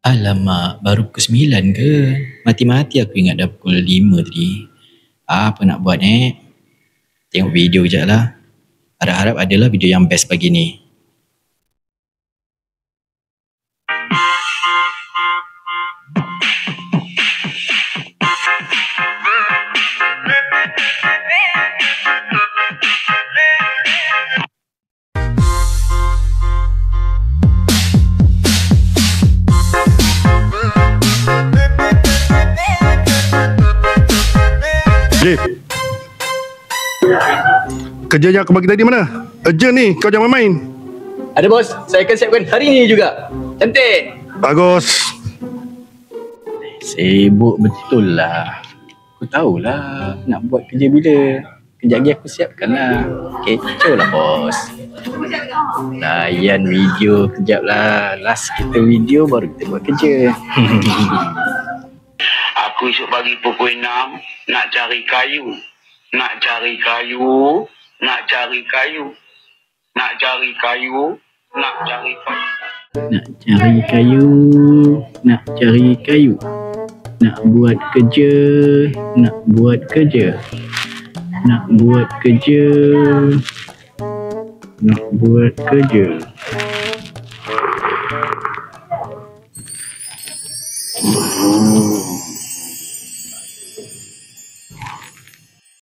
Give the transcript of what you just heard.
Alamak, baru pukul 9 ke? Mati-mati aku ingat dah pukul 5 tadi. Apa nak buat Tengok video je lah. Harap-harap adalah video yang best pagi ni. Jip, kerja yang aku bagi tadi mana? Urgent ni, kau jangan main-main. Ada bos, saya akan siapkan hari ni juga. Cantik. Bagus. Sibuk betul lah. Aku tahulah nak buat kerja bila. Kejap lagi aku siapkan lah. Kecoh lah bos. Layan video kejap lah. Last kita video baru kita buat kerja. Aku esok pagi pukul 6 nak cari kayu. Nak cari kayu. Nak cari kayu. Nak cari kayu. Nak cari kayu. Nak cari kayu. Nak cari kayu. Nak buat kerja. Nak buat kerja. Nak buat kerja. Nak buat kerja.